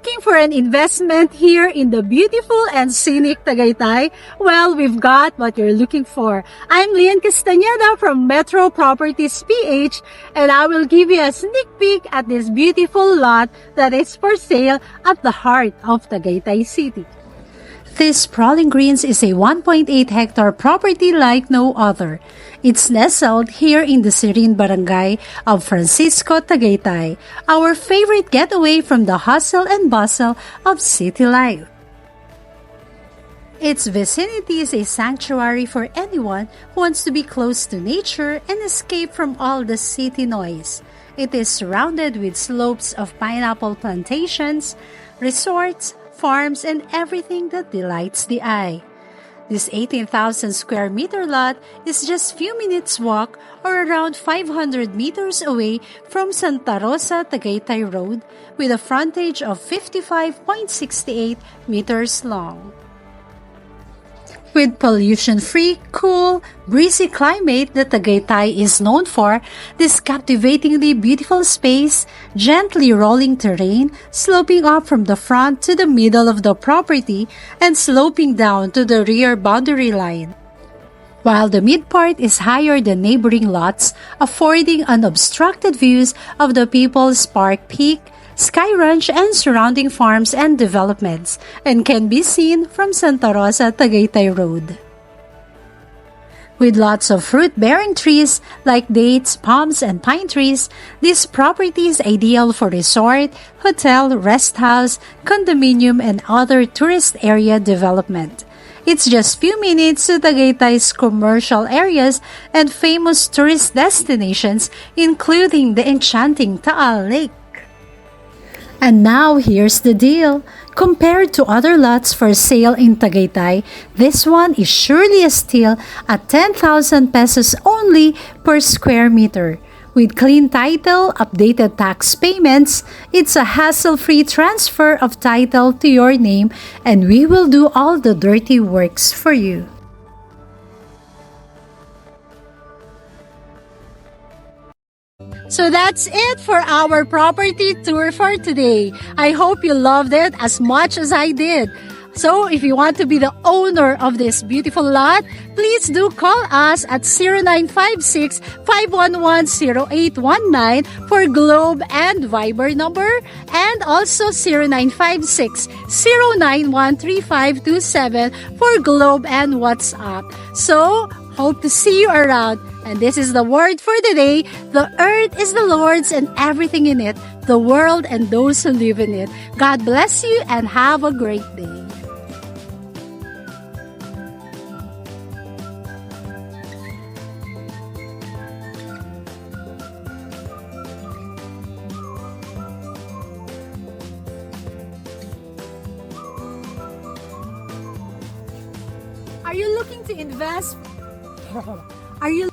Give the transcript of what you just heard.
looking for an investment here in the beautiful and scenic Tagaytay? Well, we've got what you're looking for. I'm Lian Castañeda from Metro Properties PH, and I will give you a sneak peek at this beautiful lot that is for sale at the heart of Tagaytay City. This sprawling greens is a 1.8 hectare property like no other. It's nestled here in the serene barangay of Francisco, Tagaytay, our favorite getaway from the hustle and bustle of city life. Its vicinity is a sanctuary for anyone who wants to be close to nature and escape from all the city noise. It is surrounded with slopes of pineapple plantations, resorts, farms, and everything that delights the eye. This 18,000 square meter lot is just few minutes walk or around 500 meters away from Santa Rosa-Tagaytay Road with a frontage of 55.68 meters long. With pollution-free, cool, breezy climate that Tagaytay is known for, this captivatingly beautiful space, gently rolling terrain, sloping up from the front to the middle of the property and sloping down to the rear boundary line. While the mid part is higher than neighboring lots, affording unobstructed views of the People's Park Peak, Sky Ranch and surrounding farms and developments, and can be seen from Santa Rosa Tagaytay Road. With lots of fruit-bearing trees like dates, palms, and pine trees, this property is ideal for resort, hotel, rest house, condominium, and other tourist area development. It's just few minutes to Tagaytay's commercial areas and famous tourist destinations, including the enchanting Taal Lake. And now here's the deal. Compared to other lots for sale in Tagaytay, this one is surely a steal at 10,000 pesos only per square meter. With clean title, updated tax payments, it's a hassle-free transfer of title to your name, and we will do all the dirty works for you. So that's it for our property tour for today. I hope you loved it as much as I did. So if you want to be the owner of this beautiful lot, please do call us at 0956-511-0819 for Globe and Viber number, and also 0956-091-3527 for Globe and WhatsApp. So hope to see you around. And this is the word for the day. The earth is the Lord's and everything in it, the world and those who live in it. God bless you and have a great day. Are you looking to invest? Are you